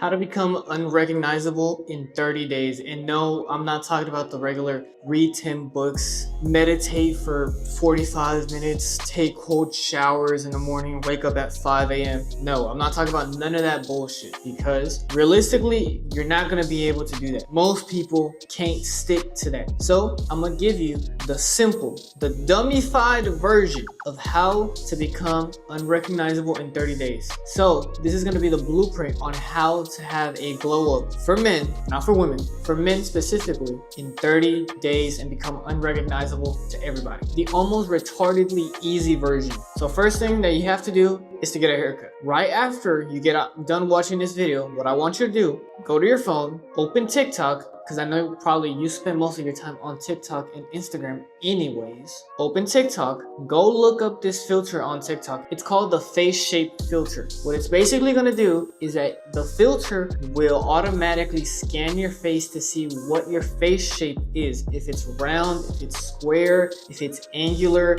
How to become unrecognizable in 30 days. And no, I'm not talking about the regular read 10 books, meditate for 45 minutes, take cold showers in the morning, wake up at 5 a.m. No, I'm not talking about none of that bullshit, because realistically, you're not gonna be able to do that. Most people can't stick to that. So I'm gonna give you the simple, the dummified version of how to become unrecognizable in 30 days. So this is gonna be the blueprint on how to have a glow up for men, not for women, for men specifically, in 30 days and become unrecognizable to everybody. The almost retardedly easy version. So first thing that you have to do is to get a haircut. Right after you get done watching this video, what I want you to do, go to your phone, open TikTok, because I know probably you spend most of your time on TikTok and Instagram anyways. Open TikTok, go look up this filter on TikTok. It's called the face shape filter. What it's basically gonna do is that the filter will automatically scan your face to see what your face shape is. If it's round, if it's square, if it's angular,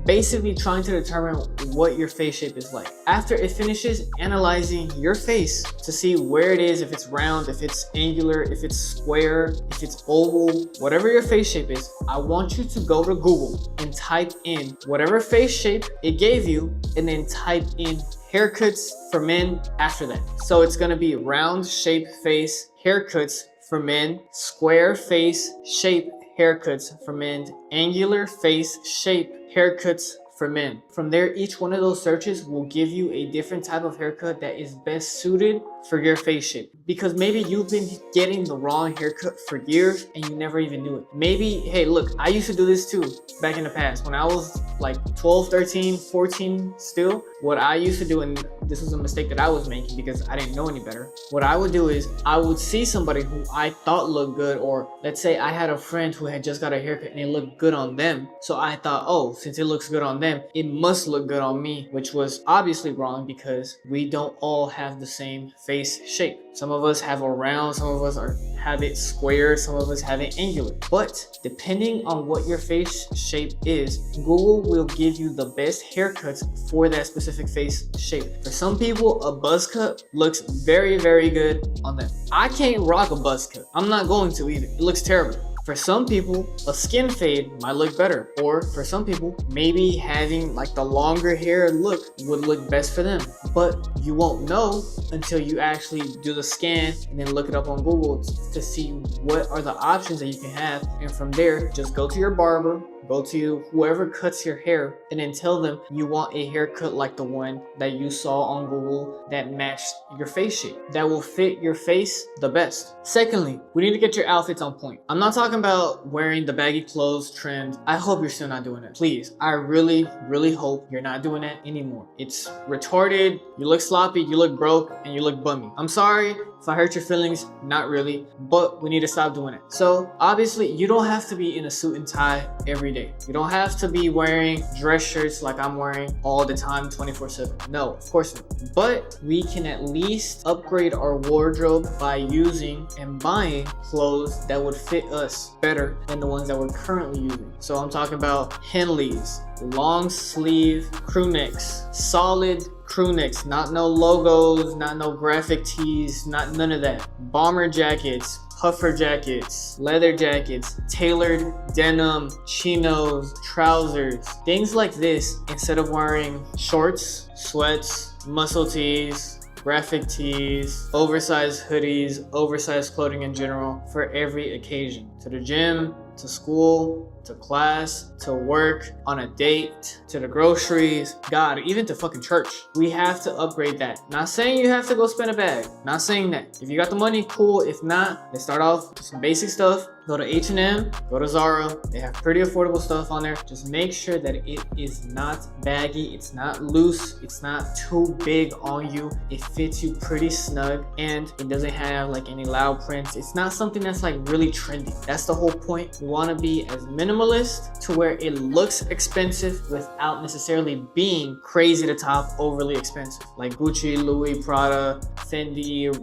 basically trying to determine what your face shape is like. After it finishes analyzing your face to see where it is, if it's round, if it's angular, if it's square, if it's oval, whatever your face shape is, I want you to go to Google and type in whatever face shape it gave you and then type in haircuts for men after that. So it's gonna be round shape face haircuts for men, square face shape haircuts for men, angular face shape haircuts for men. From there, each one of those searches will give you a different type of haircut that is best suited for your face shape. Because maybe you've been getting the wrong haircut for years and you never even knew it. Maybe, hey, look, I used to do this too back in the past. When I was like 12, 13, 14 still, what I used to do, and this was a mistake that I was making because I didn't know any better. What I would do is I would see somebody who I thought looked good, or let's say I had a friend who had just got a haircut and it looked good on them. So I thought, oh, since it looks good on them, it must look good on me, which was obviously wrong because we don't all have the same face shape. Some of us have a round, some of us have it square, some of us have it angular. But depending on what your face shape is, Google will give you the best haircuts for that specific face shape. For some people, a buzz cut looks very, very good on them. I can't rock a buzz cut. I'm not going to either. It looks terrible. For some people, a skin fade might look better. Or for some people, maybe having like the longer hair look would look best for them. But you won't know until you actually do the scan and then look it up on Google to see what are the options that you can have. And from there, just go to your barber, go to whoever cuts your hair, and then tell them you want a haircut like the one that you saw on Google that matched your face shape, that will fit your face the best. Secondly, we need to get your outfits on point. I'm not talking about wearing the baggy clothes trend. I hope you're still not doing it. Please, I really, really hope you're not doing that anymore. It's retarded, you look sloppy, you look broke, and you look bummy. I'm sorry if I hurt your feelings, not really, but we need to stop doing it. So obviously, you don't have to be in a suit and tie every day. You don't have to be wearing dress shirts like I'm wearing all the time, 24/7. No, of course not. But we can at least upgrade our wardrobe by using and buying clothes that would fit us better than the ones that we're currently using. So I'm talking about Henleys, long sleeve crew necks, solid crew necks, not no logos, not no graphic tees, not none of that. Bomber jackets, puffer jackets, leather jackets, tailored denim, chinos, trousers, things like this, instead of wearing shorts, sweats, muscle tees, graphic tees, oversized hoodies, oversized clothing in general for every occasion. To the gym, to school, to class, to work, on a date, to the groceries, God, even to fucking church. We have to upgrade that. Not saying you have to go spend a bag. Not saying that. If you got the money, cool. If not, let's start off with some basic stuff. Go to H&M, go to Zara. They have pretty affordable stuff on there. Just make sure that it is not baggy, it's not loose, it's not too big on you. It fits you pretty snug, and it doesn't have like any loud prints. It's not something that's like really trendy. That's the whole point. We want to be as minimalist to where it looks expensive without necessarily being crazy to top, overly expensive. Like Gucci, Louis, Prada, Fendi,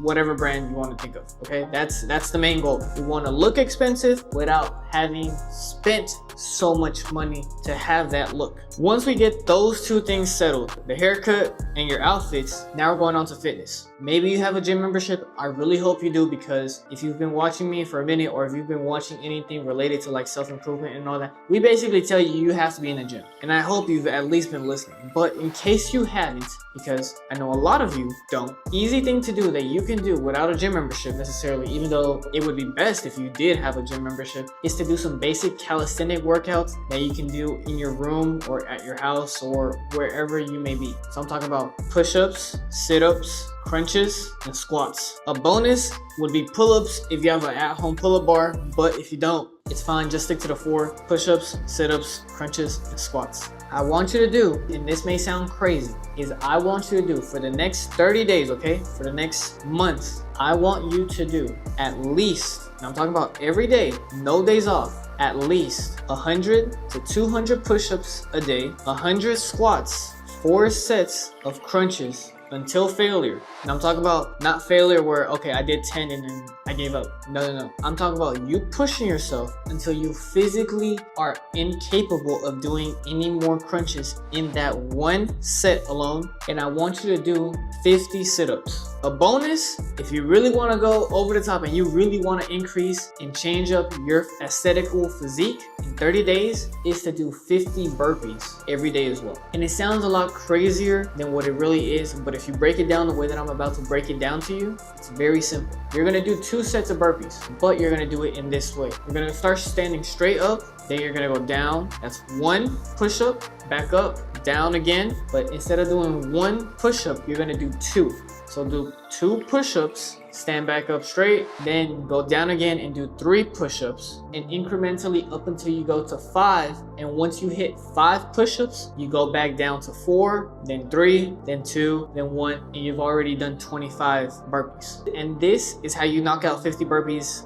whatever brand you want to think of. Okay, that's the main goal. We want to look expensive without having spent so much money to have that look. Once we get those two things settled, the haircut and your outfits, now we're going on to fitness. Maybe you have a gym membership. I really hope you do, because if you've been watching me for a minute, or if you've been watching anything related to like self-improvement and all that, we basically tell you have to be in a gym. And I hope you've at least been listening. But in case you haven't, because I know a lot of you don't, easy thing to do that you can do without a gym membership necessarily, even though it would be best if you did have a gym membership, is to do some basic calisthenic workouts that you can do in your room or at your house or wherever you may be. So I'm talking about push-ups, sit-ups, crunches, and squats. A bonus would be pull-ups if you have an at-home pull-up bar, but if you don't, it's fine. Just stick to the 4 push-ups, sit-ups, crunches, and squats. I want you to do, and this may sound crazy, is I want you to do for the next 30 days, okay? For the next month, I want you to do at least, and I'm talking about every day, no days off, at least 100 to 200 push-ups a day, 100 squats, 4 sets of crunches, until failure. And I'm talking about not failure where, okay, I did 10 and then I gave up. No. I'm talking about you pushing yourself until you physically are incapable of doing any more crunches in that one set alone. And I want you to do 50 sit-ups. A bonus, if you really want to go over the top and you really want to increase and change up your aesthetical physique in 30 days, is to do 50 burpees every day as well. And it sounds a lot crazier than what it really is, but if you break it down the way that I'm about to break it down to you, it's very simple. You're gonna do 2 sets of burpees, but you're gonna do it in this way. You're gonna start standing straight up, then you're gonna go down. That's 1 push-up, back up, down again. But instead of doing 1 push-up, you're gonna do 2. So do 2 push-ups, stand back up straight, then go down again and do 3 push-ups, and incrementally up until you go to 5. And once you hit 5 push-ups, you go back down to 4, then 3, then 2, then 1, and you've already done 25 burpees. And this is how you knock out 50 burpees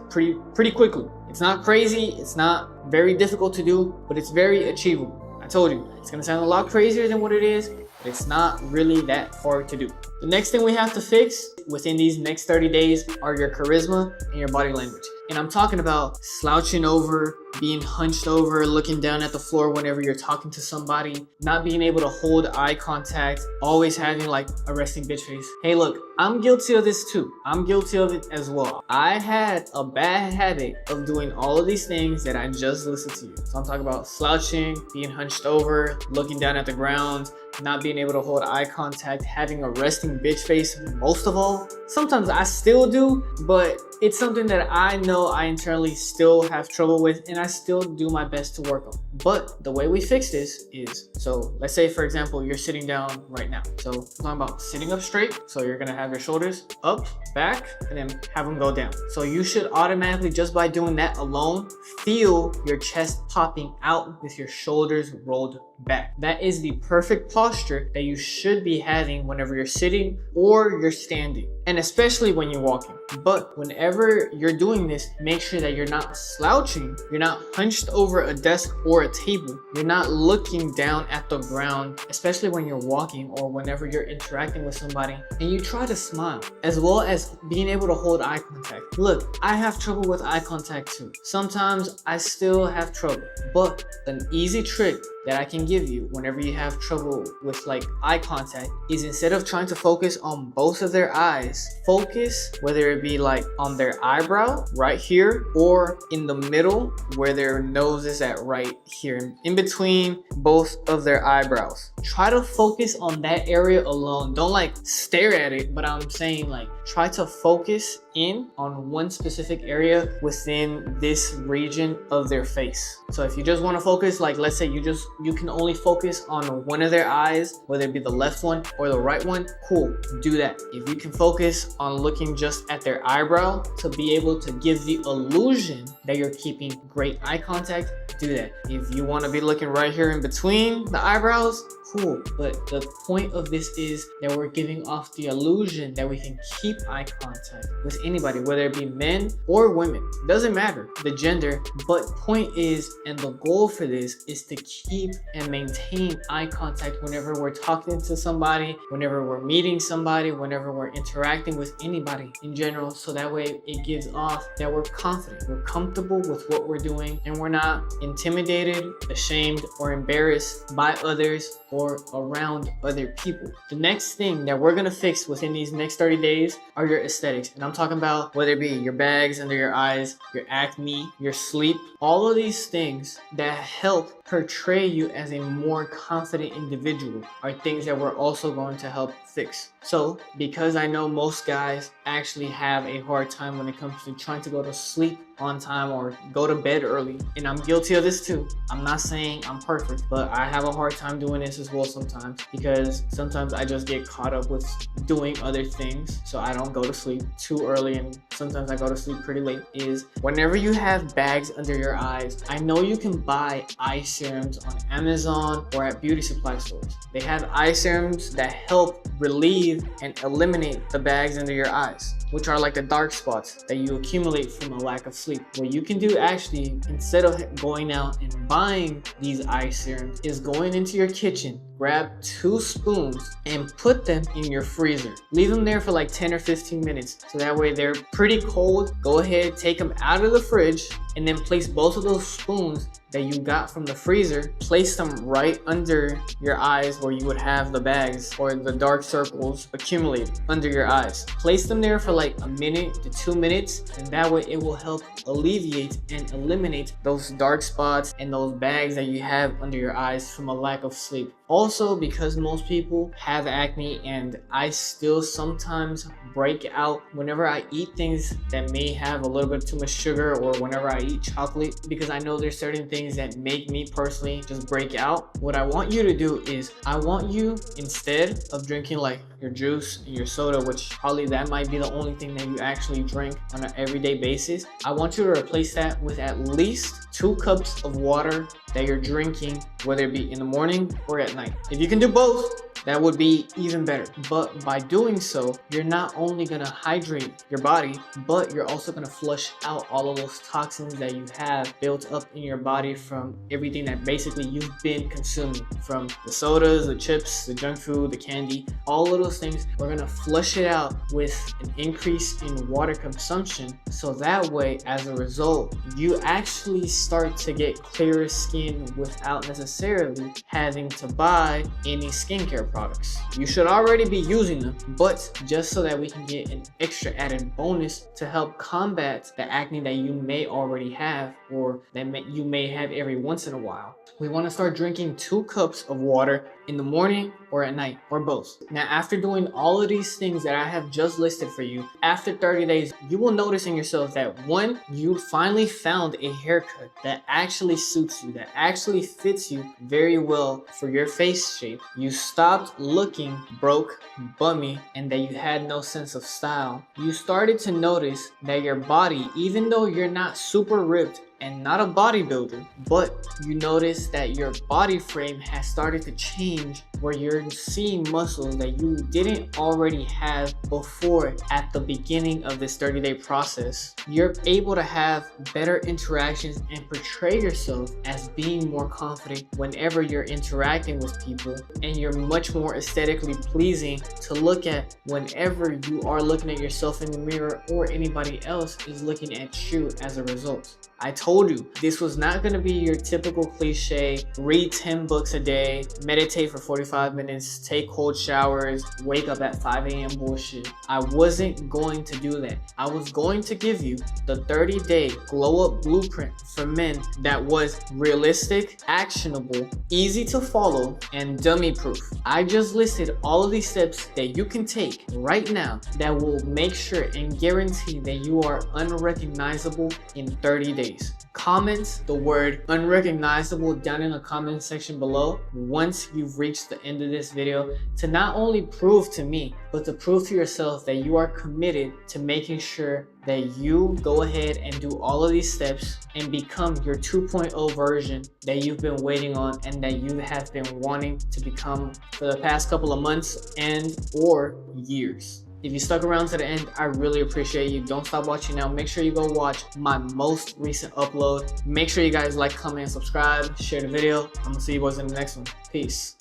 pretty quickly. It's not crazy, it's not very difficult to do, but it's very achievable. I told you, it's gonna sound a lot crazier than what it is, but it's not really that hard to do. The next thing we have to fix within these next 30 days are your charisma and your body language. And I'm talking about slouching over, being hunched over, looking down at the floor whenever you're talking to somebody, not being able to hold eye contact, always having like a resting bitch face. Hey, look, I'm guilty of this too. I'm guilty of it as well. I had a bad habit of doing all of these things that I just listed to you. So I'm talking about slouching, being hunched over, looking down at the ground, not being able to hold eye contact, having a resting bitch face most of all. Sometimes I still do, but it's something that I know I internally still have trouble with, and I still do my best to work on. But the way we fix this is, so let's say for example, you're sitting down right now. So I'm talking about sitting up straight. So you're gonna have your shoulders up, back, and then have them go down. So you should automatically, just by doing that alone, feel your chest popping out with your shoulders rolled back. That is the perfect posture that you should be having whenever you're sitting or you're standing, and especially when you're walking. But whenever you're doing this, make sure that you're not slouching, you're not hunched over a desk or a table, you're not looking down at the ground, especially when you're walking or whenever you're interacting with somebody, and you try to smile, as well as being able to hold eye contact. Look, I have trouble with eye contact too. Sometimes I still have trouble, but an easy trick that I can give you whenever you have trouble with like eye contact is, instead of trying to focus on both of their eyes, focus whether it be like on their eyebrow right here or in the middle where their nose is at right here, in between both of their eyebrows. Try to focus on that area alone. Don't like stare at it, but I'm saying like try to focus in on one specific area within this region of their face. So if you just want to focus, like let's say you can only focus on one of their eyes, whether it be the left one or the right one, cool, do that. If you can focus on looking just at their eyebrow to be able to give the illusion that you're keeping great eye contact, do that. If you want to be looking right here in between the eyebrows, cool. But the point of this is that we're giving off the illusion that we can keep eye contact with anybody, whether it be men or women. Doesn't matter the gender, but point is, and the goal for this is to keep and maintain eye contact whenever we're talking to somebody, whenever we're meeting somebody, whenever we're interacting with anybody in general. So that way it gives off that we're confident, we're comfortable with what we're doing, and we're not in intimidated, ashamed, or embarrassed by others or around other people. The next thing that we're gonna fix within these next 30 days are your aesthetics. And I'm talking about whether it be your bags under your eyes, your acne, your sleep, all of these things that help portray you as a more confident individual are things that we're also going to help fix. So, because I know most guys actually have a hard time when it comes to trying to go to sleep on time or go to bed early, and I'm guilty of this too. I'm not saying I'm perfect, but I have a hard time doing this as well sometimes, because sometimes I just get caught up with doing other things, so I don't go to sleep too early, and sometimes I go to sleep pretty late. Is whenever you have bags under your eyes, I know you can buy eye serums on Amazon or at beauty supply stores. They have eye serums that help relieve and eliminate the bags under your eyes, which are like the dark spots that you accumulate from a lack of sleep. What you can do actually, instead of going out and buying these eye serums, is going into your kitchen, grab 2 spoons and put them in your freezer. Leave them there for like 10 or 15 minutes. So that way they're pretty cold. Go ahead, take them out of the fridge, and then place both of those spoons that you got from the freezer, place them right under your eyes where you would have the bags or the dark circles accumulate under your eyes. Place them there for like a minute to 2 minutes, and that way it will help alleviate and eliminate those dark spots and those bags that you have under your eyes from a lack of sleep. Also, because most people have acne, and I still sometimes break out whenever I eat things that may have a little bit too much sugar, or whenever I eat chocolate, because I know there's certain things that make me personally just break out. What I want you to do is, I want you, instead of drinking like your juice and your soda, which probably that might be the only thing that you actually drink on an everyday basis, I want you to replace that with at least 2 cups of water that you're drinking, whether it be in the morning or at night. If you can do both, that would be even better. But by doing so, you're not only gonna hydrate your body, but you're also gonna flush out all of those toxins that you have built up in your body from everything that basically you've been consuming, from the sodas, the chips, the junk food, the candy, all of those things. We're gonna flush it out with an increase in water consumption, so that way, as a result, you actually start to get clearer skin without necessarily having to buy any skincare products. You should already be using them, but just so that we can get an extra added bonus to help combat the acne that you may already have, or that you may have every once in a while, we want to start drinking 2 cups of water in the morning or at night, or both. Now, after doing all of these things that I have just listed for you, after 30 days, you will notice in yourself that, one, you finally found a haircut that actually suits you, that actually fits you very well for your face shape. You stopped looking broke, bummy, and that you had no sense of style. You started to notice that your body, even though you're not super ripped and not a bodybuilder, but you notice that your body frame has started to change, where you're seeing muscles that you didn't already have before at the beginning of this 30-day process. You're able to have better interactions and portray yourself as being more confident whenever you're interacting with people, and you're much more aesthetically pleasing to look at whenever you are looking at yourself in the mirror, or anybody else is looking at you as a result. I told you, this was not going to be your typical cliche, read 10 books a day, meditate for 45 minutes, take cold showers, wake up at 5 a.m. bullshit. I wasn't going to do that. I was going to give you the 30-day glow-up blueprint for men that was realistic, actionable, easy to follow, and dummy-proof. I just listed all of these steps that you can take right now that will make sure and guarantee that you are unrecognizable in 30 days. Comment the word unrecognizable down in the comment section below once you've reached the end of this video, to not only prove to me, but to prove to yourself that you are committed to making sure that you go ahead and do all of these steps and become your 2.0 version that you've been waiting on and that you have been wanting to become for the past couple of months and or years. If you stuck around to the end, I really appreciate you. Don't stop watching now. Make sure you go watch my most recent upload. Make sure you guys like, comment, and subscribe. Share the video. I'm gonna see you boys in the next one. Peace.